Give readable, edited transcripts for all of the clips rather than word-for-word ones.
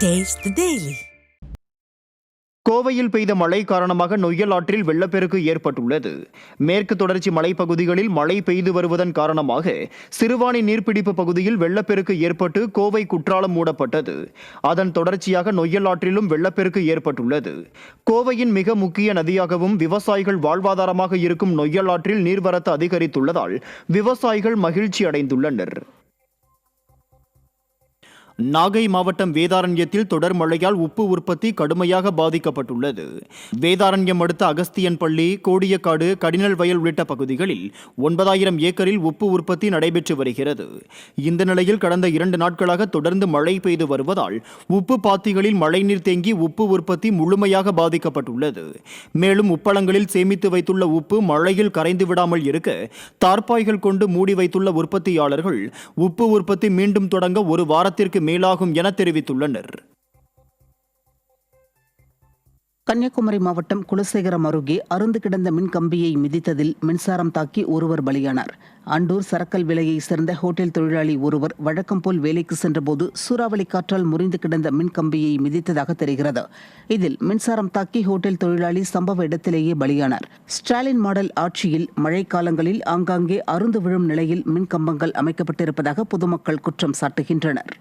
Taste the Daily. கோவையில் பெய்த மழை காரணமாக நொய்யல் ஆற்றில் வெள்ளப்பெருக்கு ஏற்பட்டுள்ளது. மேற்கு தொடர்ச்சி மலைப்பகுதிகளில் மழை பெய்து வருவதன் காரணமாக சிறுவாணி நீர்பிடிப்பு பகுதியில் வெள்ளப்பெருக்கு ஏற்பட்டு கோவை குற்றாலம் மூடப்பட்டது. அதன் தொடர்ச்சியாக நொய்யல் ஆற்றிலும் வெள்ளப்பெருக்கு ஏற்பட்டுள்ளது. கோவையின் மிக முக்கிய நதியாகவும் விவசாயிகள் வாழ்வாதாரமாக இருக்கும் நொய்யல் ஆற்றில் நீர்வரத்து அதிகரித்துள்ளதால் விவசாயிகள் மகிழ்ச்சி அடைந்துள்ளனர். நாகை மாவட்டம் வேதாரண்யத்தில் தொடர் மழையால் உப்பு உற்பத்தி கடுமையாக பாதிக்கப்பட்டுள்ளது. வேதாரண்யம் அடுத்த அகஸ்தியன்பள்ளி, கோடியக்காடு, கடினல் வயல் உள்ளிட்ட பகுதிகளில் 9000 ஏக்கரில் உப்பு உற்பத்தி நடைபெற்று வருகிறது. இந்த நிலையில் கடந்த 2 நாட்களாக தொடர்ந்து மழை பெய்து வருவதால் உப்பு பாத்திகளில் மழைநீர் தேங்கி உப்பு உற்பத்தி முழுமையாக பாதிக்கப்பட்டுள்ளது. மேலும் உப்பளங்களில் சேமித்து வைத்துள்ள உப்பு மழையில் கரைந்து விடாமல் இருக்க தார்பாய்கள் கொண்டு மூடி வைத்துள்ள உற்பத்தியாளர்கள் உப்பு உற்பத்தி மீண்டும் தொடங்க ஒரு வாரத்திற்கு மேலாகும் என தெரிவித்துள்ளனர். கன்னியாகுமரி மாவட்டம் குலசேகரம் அருகே அருந்து கிடந்த மின் கம்பியை மிதித்ததில் மின்சாரம் தாக்கி ஒருவர் பலியானார். அண்டூர் சரக்கல் விலையை சேர்ந்த ஹோட்டல் தொழிலாளி ஒருவர் வழக்கம் போல் வேலைக்கு சென்றபோது சூறாவளி காற்றால் முறிந்து கிடந்த மின் கம்பியை மிதித்ததாக தெரிகிறது. இதில் மின்சாரம் தாக்கி ஹோட்டல் தொழிலாளி சம்பவ இடத்திலேயே பலியானார். ஸ்டாலின் மாடல் ஆட்சியில் மழைக்காலங்களில் ஆங்காங்கே அருந்து விழும் நிலையில் மின் கம்பங்கள் அமைக்கப்பட்டிருப்பதாக பொதுமக்கள் குற்றம் சாட்டுகின்றனர்.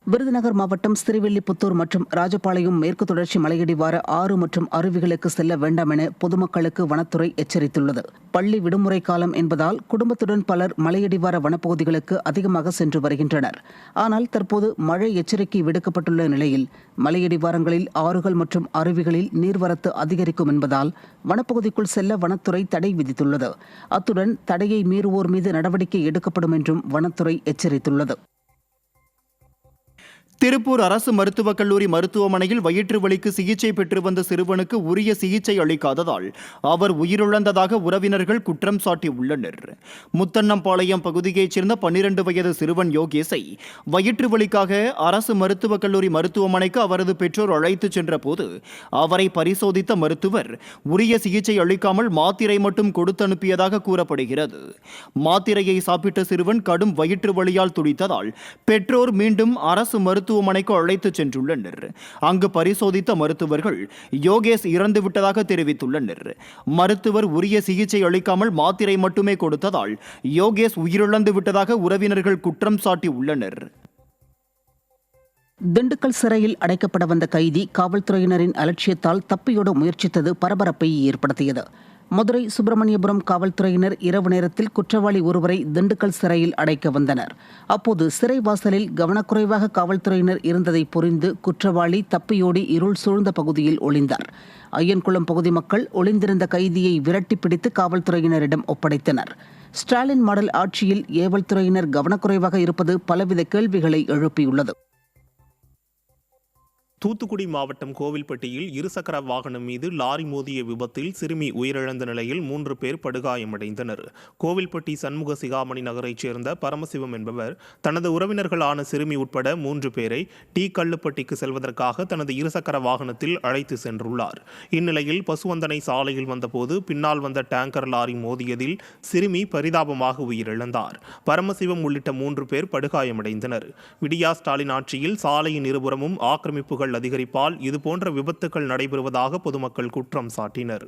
விருதுநகர் மாவட்டம் ஸ்ரீவில்லிபுத்தூர் மற்றும் ராஜபாளையம் மேற்கு தொடர்ச்சி மலையடிவார ஆறு மற்றும் அருவிகளுக்கு செல்ல வேண்டாம் என பொதுமக்களுக்கு வனத்துறை எச்சரித்துள்ளது. பள்ளி விடுமுறை காலம் என்பதால் குடும்பத்துடன் பலர் மலையடிவார வனப்பகுதிகளுக்கு அதிகமாக சென்று வருகின்றனர். ஆனால் தற்போது மழை எச்சரிக்கை விடுக்கப்பட்டுள்ள நிலையில் மலையடிவாரங்களில் ஆறுகள் மற்றும் அருவிகளில் நீர்வரத்து அதிகரிக்கும் என்பதால் வனப்பகுதிக்குள் செல்ல வனத்துறை தடை விதித்துள்ளது. அத்துடன் தடையை மீறுவோர் மீது நடவடிக்கை எடுக்கப்படும் என்றும் வனத்துறை எச்சரித்துள்ளது. திருப்பூர் அரசு மருத்துவக் கல்லூரி மருத்துவமனையில் வயிற்று வலிக்கு சிகிச்சை பெற்று வந்த சிறுவனுக்கு உரிய சிகிச்சை அளிக்காததால் அவர் உயிரிழந்ததாக உறவினர்கள் குற்றம் சாட்டியுள்ளனர். முத்தன்னம்பாளையம் பகுதியைச் சேர்ந்த 12 வயது சிறுவன் யோகேஷை வயிற்று வலிக்காக அரசு மருத்துவக் கல்லூரி மருத்துவமனைக்கு அவரது பெற்றோர் அழைத்துச் சென்றபோது அவரை பரிசோதித்த மருத்துவர் உரிய சிகிச்சை அளிக்காமல் மாத்திரை மட்டும் கொடுத்து அனுப்பியதாக கூறப்படுகிறது. மாத்திரையை சாப்பிட்ட சிறுவன் கடும் வயிற்று வலியால் துடித்ததால் பெற்றோர் மீண்டும் அரசு மருத்துவமனைக்கு அழைத்துச் சென்றுள்ளனர். அங்கு பரிசோதித்த மருத்துவர்கள் யோகேஷ் இறந்துவிட்டதாக தெரிவித்துள்ளனர். மருத்துவர் உரிய சிகிச்சை அளிக்காமல் மாத்திரை மட்டுமே கொடுத்ததால் யோகேஷ் உயிரிழந்து விட்டதாக உறவினர்கள் குற்றம் சாட்டியுள்ளனர். திண்டுக்கல் சிறையில் அடைக்கப்பட வந்த கைதி காவல்துறையினரின் அலட்சியத்தால் தப்பியோட முயற்சித்தது பரபரப்பை ஏற்படுத்தியது. மதுரை சுப்பிரமணியபுரம் காவல்துறையினர் இரவு நேரத்தில் குற்றவாளி ஒருவரை திண்டுக்கல் சிறையில் அடைக்க வந்தனர். அப்போது சிறை வாசலில் கவனக்குறைவாக காவல்துறையினர் இருந்ததை புரிந்து குற்றவாளி தப்பியோடி இருள் சூழ்ந்த பகுதியில் ஒளிந்தார். ஐயன்குளம் பகுதி மக்கள் ஒளிந்திருந்த கைதியை விரட்டி பிடித்து காவல்துறையினரிடம் ஒப்படைத்தனர். ஸ்டாலின் மாடல் ஆட்சியில் ஏவல் துறையினர் கவனக்குறைவாக இருப்பது பலவித கேள்விகளை எழுப்பியுள்ளது. தூத்துக்குடி மாவட்டம் கோவில்பட்டியில் இருசக்கர வாகனம் மீது லாரி மோதிய விபத்தில் சிறுமி உயிரிழந்த நிலையில் 3 பேர் படுகாயமடைந்தனர். கோவில்பட்டி சண்முக சிகாமணி நகரைச் சேர்ந்த பரமசிவம் என்பவர் தனது உறவினர்களான சிறுமி உட்பட 3 பேரை டி கல்லுப்பட்டிக்கு செல்வதற்காக தனது இருசக்கர வாகனத்தில் அழைத்து சென்றுள்ளார். இந்நிலையில் பசுவந்தனை சாலையில் வந்தபோது பின்னால் வந்த டேங்கர் லாரி மோதியதில் சிறுமி பரிதாபமாக உயிரிழந்தார். பரமசிவம் உள்ளிட்ட 3 பேர் படுகாயமடைந்தனர். விடியா ஸ்டாலின் ஆட்சியில் சாலையின் இருபுறமும் ஆக்கிரமிப்புகள் அதிகரிப்பால் இதுபோன்ற விபத்துக்கள் நடைபெறுவதாக பொதுமக்கள் குற்றம் சாட்டினர்.